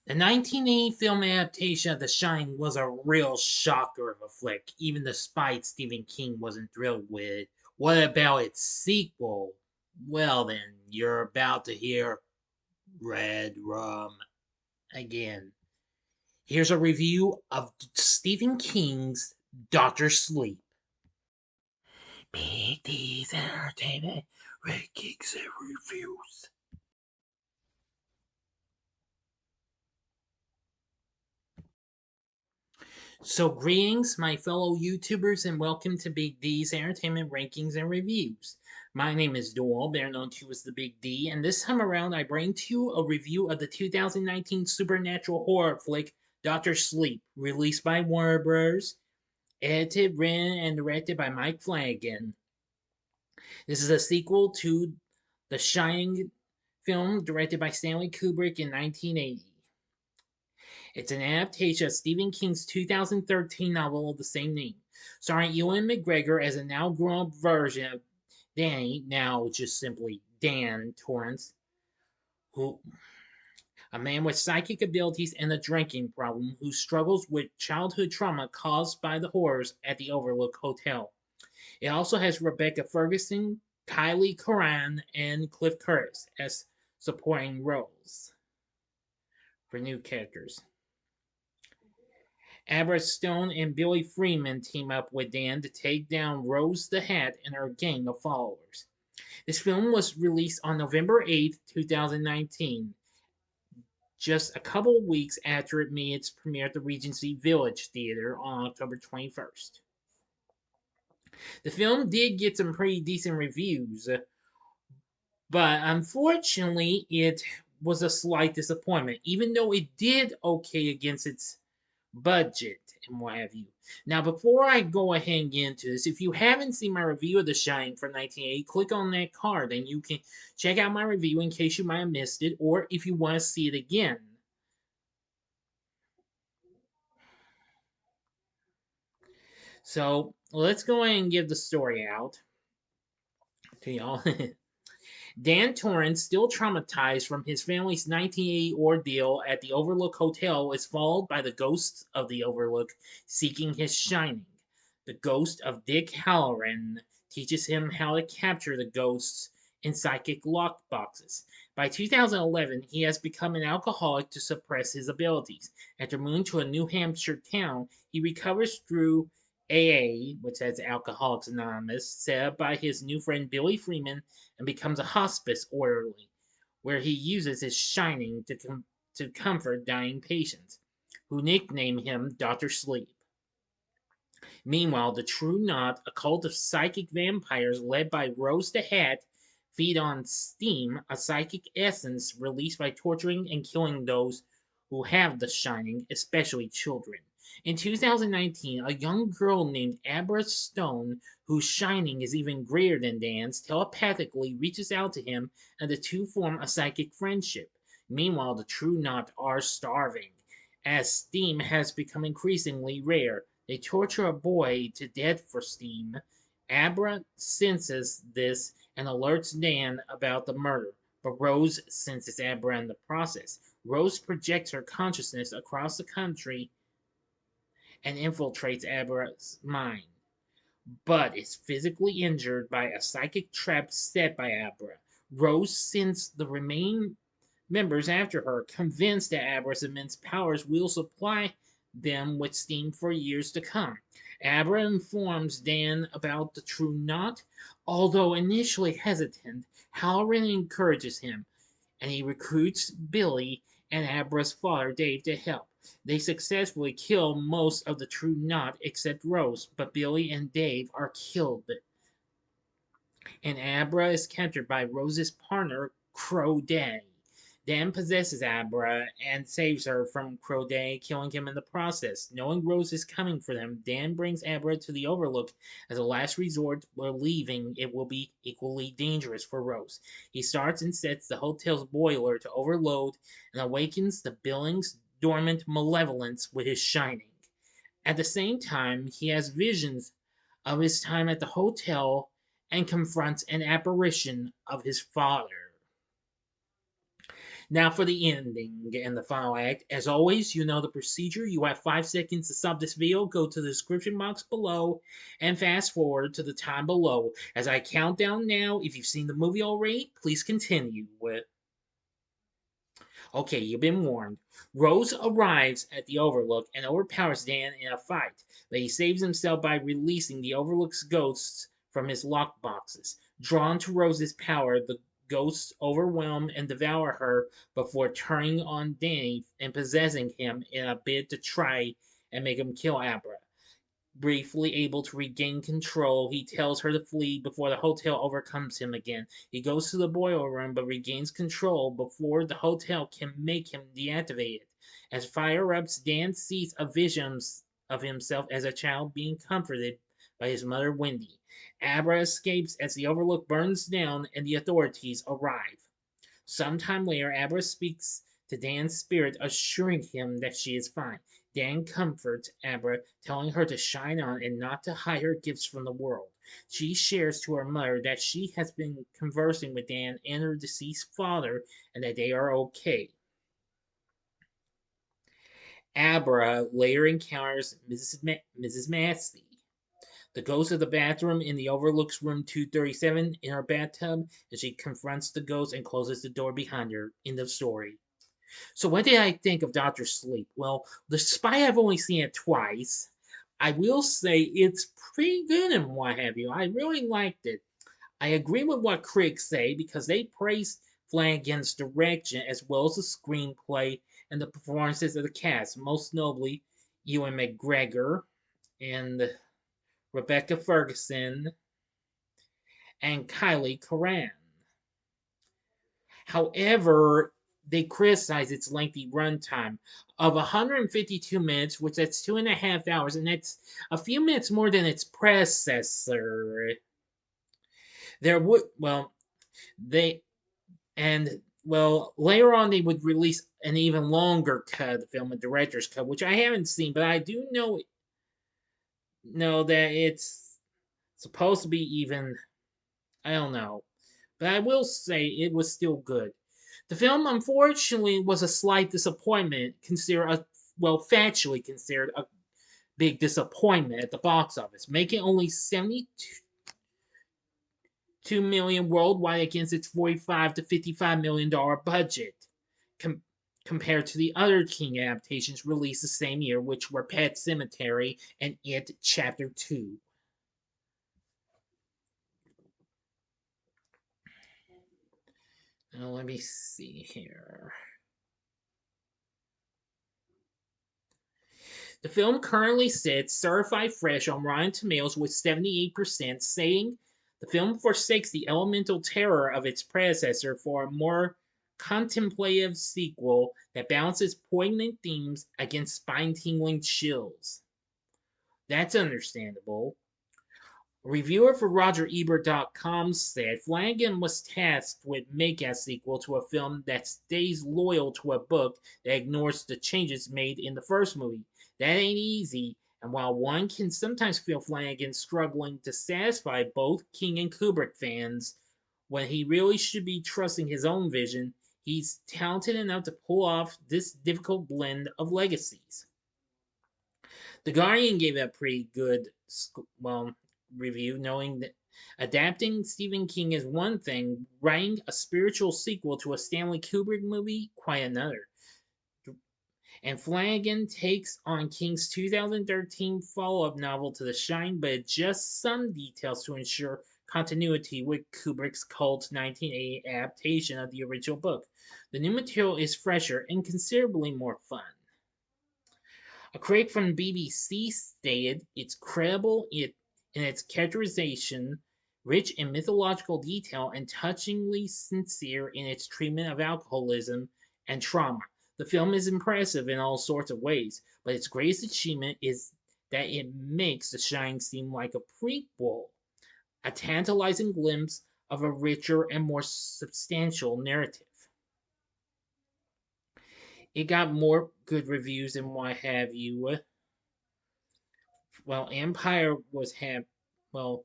The 1980 film adaptation of The Shining was a real shocker of a flick, even despite Stephen King wasn't thrilled with it. What about its sequel? Well, then, you're about to hear Red Rum again. Here's a review of Stephen King's Doctor Sleep. Big D's Entertainment Rankings and Reviews. So, greetings, my fellow YouTubers, and welcome to Big D's Entertainment Rankings and Reviews. My name is Doyle, better known to you as the Big D, and this time around I bring to you a review of the 2019 supernatural horror flick Doctor Sleep, released by Warner Bros., edited, written, and directed by Mike Flanagan. This is a sequel to The Shining film directed by Stanley Kubrick in 1980. It's an adaptation of Stephen King's 2013 novel of the same name, starring Ewan McGregor as a now grown up version of Danny, now just simply Dan Torrance, who a man with psychic abilities and a drinking problem who struggles with childhood trauma caused by the horrors at the Overlook Hotel. It also has Rebecca Ferguson, Kyliegh Curran, and Cliff Curtis as supporting roles for new characters. Abra Stone and Billy Freeman team up with Dan to take down Rose the Hat and her gang of followers. This film was released on November 8th, 2019, just a couple weeks after it made its premiere at the Regency Village Theater on October 21st. The film did get some pretty decent reviews, but unfortunately, it was a slight disappointment, even though it did okay against its budget and what have you. Now, before I go ahead and get into this, if you haven't seen my review of The Shining from 1980, click on that card and you can check out my review in case you might have missed it, or if you want to see it again. So, let's go ahead and give the story out to y'all. Dan Torrance, still traumatized from his family's 1980 ordeal at the Overlook Hotel, is followed by the ghosts of the Overlook seeking his shining. The ghost of Dick Halloran teaches him how to capture the ghosts in psychic lockboxes. By 2011, he has become an alcoholic to suppress his abilities. After moving to a New Hampshire town, he recovers through AA, which is Alcoholics Anonymous, set up by his new friend Billy Freeman, and becomes a hospice orderly, where he uses his shining to comfort dying patients, who nickname him Dr. Sleep. Meanwhile, the True Knot, a cult of psychic vampires led by Rose the Hat, feed on steam, a psychic essence released by torturing and killing those who have the shining, especially children. In 2019, a young girl named Abra Stone, whose shining is even greater than Dan's, telepathically reaches out to him and the two form a psychic friendship. Meanwhile, the True Knot are starving, as steam has become increasingly rare. They torture a boy to death for steam. Abra senses this and alerts Dan about the murder, but Rose senses Abra in the process. Rose projects her consciousness across the country and infiltrates Abra's mind, but is physically injured by a psychic trap set by Abra. Rose sends the remaining members after her, convinced that Abra's immense powers will supply them with steam for years to come. Abra informs Dan about the True Knot. Although initially hesitant, Halloran encourages him, and he recruits Billy and Abra's father Dave to help. They successfully kill most of the True Knot except Rose, but Billy and Dave are killed, and Abra is captured by Rose's partner, Crow Daddy. Dan possesses Abra and saves her from Crow Daddy, killing him in the process. Knowing Rose is coming for them, Dan brings Abra to the Overlook as a last resort, believing it will be equally dangerous for Rose. He starts and sets the hotel's boiler to overload and awakens the building's dormant malevolence with his shining. At the same time, he has visions of his time at the hotel and confronts an apparition of his father. Now for the ending and the final act. As always, you know the procedure. You have 5 seconds to stop this video. Go to the description box below and fast forward to the time below. As I count down now, if you've seen the movie already, please continue with. Okay, you've been warned. Rose arrives at the Overlook and overpowers Dan in a fight, but he saves himself by releasing the Overlook's ghosts from his lockboxes. Drawn to Rose's power, the ghosts overwhelm and devour her before turning on Danny and possessing him in a bid to try and make him kill Abra. Briefly able to regain control, he tells her to flee before the hotel overcomes him again. He goes to the boiler room but regains control before the hotel can make him deactivate it. As fire erupts, Dan sees a vision of himself as a child being comforted by his mother Wendy. Abra escapes as the Overlook burns down and the authorities arrive. Sometime later, Abra speaks to Dan's spirit, assuring him that she is fine. Dan comforts Abra, telling her to shine on and not to hide her gifts from the world. She shares to her mother that she has been conversing with Dan and her deceased father and that they are okay. Abra later encounters Mrs. Massey, the ghost of the bathroom in the Overlook's room 237 in her bathtub, and she confronts the ghost and closes the door behind her. End of story. So what did I think of Doctor Sleep? Well, despite I've only seen it twice, I will say it's pretty good and what have you. I really liked it. I agree with what critics say because they praise Flanagan's direction as well as the screenplay and the performances of the cast, most notably Ewan McGregor and Rebecca Ferguson and Kyliegh Curran. However, they criticize its lengthy runtime of 152 minutes, which that's 2.5 hours, and that's a few minutes more than its predecessor. There would they later on they would release an even longer cut of the film, a director's cut, which I haven't seen, but I do know that it's supposed to be even. I don't know, but I will say it was still good. The film, unfortunately, was a slight disappointment, factually considered a big disappointment at the box office, making only 72 million worldwide against its 45 to 55 million dollar budget, com- compared to the other King adaptations released the same year, which were Pet Sematary and It Chapter 2. Now let me see here. The film currently sits certified fresh on Rotten Tomatoes with 78%, saying the film forsakes the elemental terror of its predecessor for a more contemplative sequel that balances poignant themes against spine tingling chills. That's understandable. A reviewer for RogerEbert.com said Flanagan was tasked with making a sequel to a film that stays loyal to a book that ignores the changes made in the first movie. That ain't easy, and while one can sometimes feel Flanagan struggling to satisfy both King and Kubrick fans, when he really should be trusting his own vision, he's talented enough to pull off this difficult blend of legacies. The Guardian gave it a pretty good, review, knowing that adapting Stephen King is one thing, writing a spiritual sequel to a Stanley Kubrick movie, quite another. And Flanagan takes on King's 2013 follow-up novel to The Shining, but adjusts some details to ensure continuity with Kubrick's cult 1980 adaptation of the original book. The new material is fresher and considerably more fun. A critic from the BBC stated it's credible in its characterization, rich in mythological detail, and touchingly sincere in its treatment of alcoholism and trauma. The film is impressive in all sorts of ways, but its greatest achievement is that it makes The Shining seem like a prequel, a tantalizing glimpse of a richer and more substantial narrative. It got more good reviews and what have you. Well, Empire well,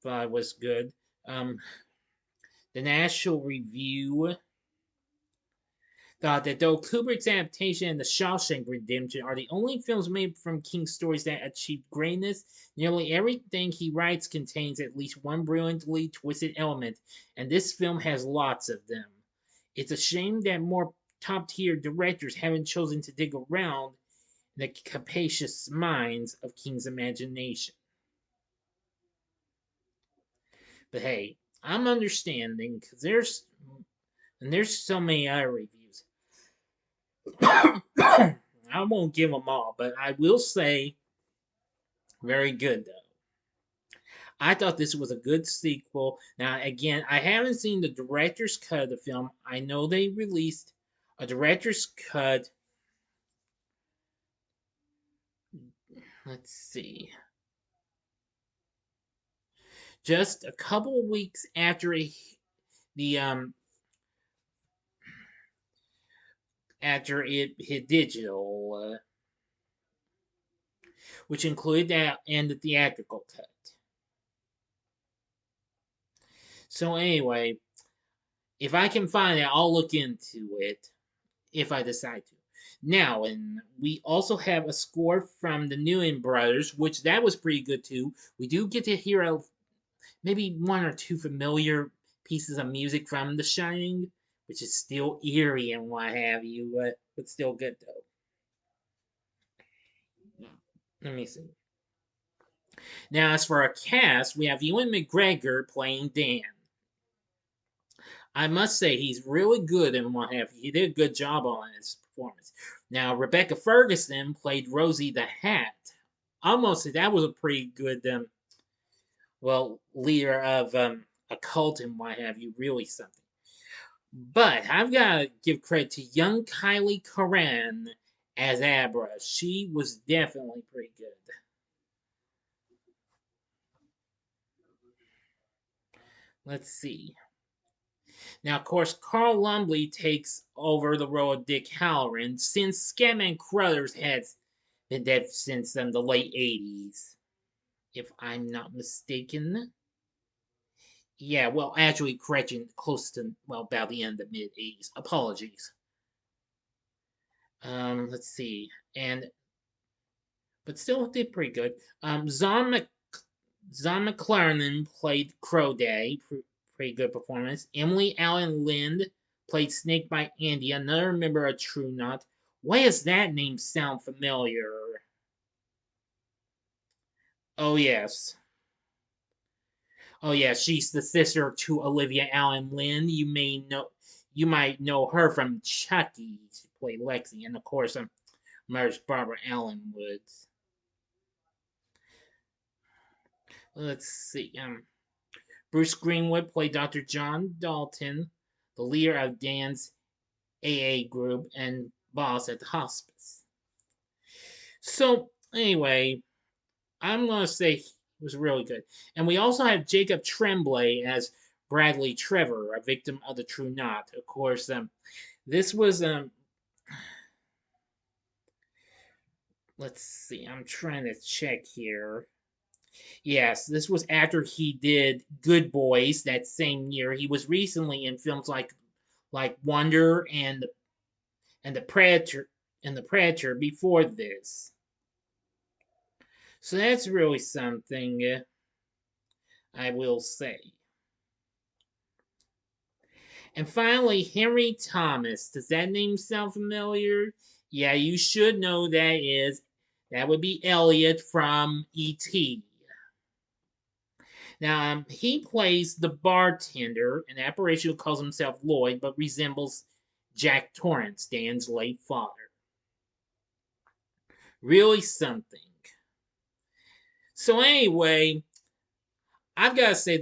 was good. The National Review Thought that though Kubrick's adaptation and The Shawshank Redemption are the only films made from King's stories that achieved greatness, nearly everything he writes contains at least one brilliantly twisted element, and this film has lots of them. It's a shame that more top tier directors haven't chosen to dig around in the capacious minds of King's imagination. But hey, I'm understanding because there's so many other reviews. I won't give them all, but I will say very good though. I thought this was a good sequel. Now again, I haven't seen the director's cut of the film. I know they released a director's cut. Let's see. Just a couple weeks after the after it hit digital, which included that and the theatrical cut. So anyway, if I can find it, I'll look into it if I decide to. Now, and we also have a score from the Newman brothers, which that was pretty good too. We do get to hear maybe one or two familiar pieces of music from The Shining, which is still eerie and what have you, but still good though. Let me see. Now, as for our cast, we have Ewan McGregor playing Dan. I must say he's really good in what have you. He did a good job on his performance. Now, Rebecca Ferguson played Rosie the Hat. Almost that was a pretty good, leader of a cult and what have you. Really something. But I've got to give credit to young Kyliegh Curran as Abra. She was definitely pretty good. Let's see. Now, of course, Carl Lumbly takes over the role of Dick Halloran since Scatman Crothers has been dead since the late 80s, if I'm not mistaken. Yeah, well, actually, correction, close to, about the end of the mid 80s. Apologies. Let's see. But still did pretty good. Zon McLaren played Crow Day, pretty good performance. Emily Allen Lind played Snake by Andy, another member of True Knot. Why does that name sound familiar? Oh yes. Oh yeah, she's the sister to Olivia Allen Lind. You might know her from Chucky. She played Lexi, and of course, Mother's Barbara Allen Woods. Let's see. Bruce Greenwood played Dr. John Dalton, the leader of Dan's AA group and boss at the hospice. So, anyway, I'm going to say it was really good. And we also have Jacob Tremblay as Bradley Trevor, a victim of the True Knot. Of course, this was, let's see, I'm trying to check here. Yes, this was after he did Good Boys that same year. He was recently in films like Wonder and the Predator before this. So that's really something, I will say. And finally, Henry Thomas. Does that name sound familiar? Yeah, you should know that would be Elliot from E.T. Now, he plays the bartender, an apparition who calls himself Lloyd, but resembles Jack Torrance, Dan's late father. Really something. So anyway, I've got to say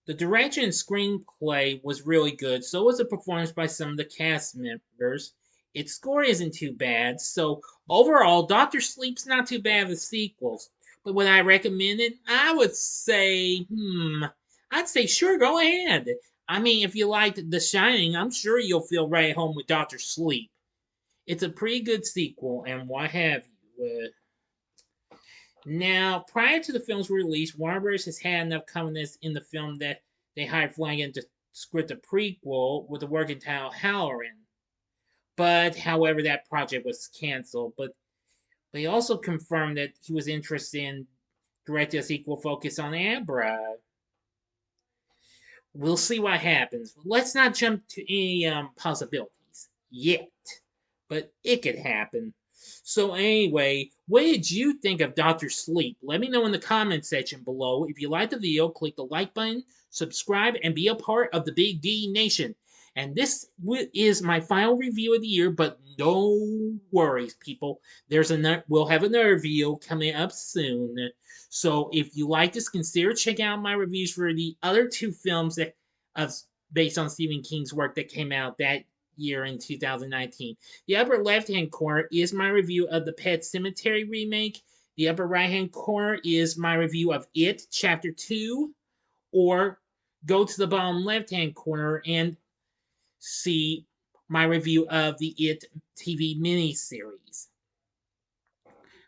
the direction and screenplay was really good. So was the performance by some of the cast members. Its score isn't too bad. So overall, Doctor Sleep's not too bad of a sequel. But would I recommend it? I would say, I'd say sure, go ahead. I mean, if you liked The Shining, I'm sure you'll feel right at home with Doctor Sleep. It's a pretty good sequel, and what have you. Now, prior to the film's release, Warner Bros. Has had enough confidence in the film that they hired Flanagan to script a prequel with the working title Halloran. But however, that project was canceled. But they also confirmed that he was interested in directing a sequel focused on Abra. We'll see what happens. Let's not jump to any possibilities yet, but it could happen. So anyway, what did you think of Doctor Sleep? Let me know in the comment section below. If you liked the video, click the like button, subscribe, and be a part of the Big D Nation. And this is my final review of the year, but no worries, people. We'll have another video coming up soon. So if you like this, consider checking out my reviews for the other two films that of based on Stephen King's work that came out that year in 2019. The upper left-hand corner is my review of the Pet Cemetery remake. The upper right-hand corner is my review of It Chapter 2. Or go to the bottom left-hand corner and see my review of the It TV miniseries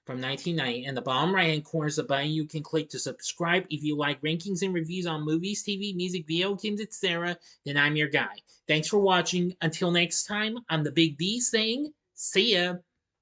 from 1990. And the bottom right hand corner is a button you can click to subscribe. If you like rankings and reviews on movies, TV, music, video games, etc., then I'm your guy. Thanks for watching. Until next time, I'm the Big D saying, see ya.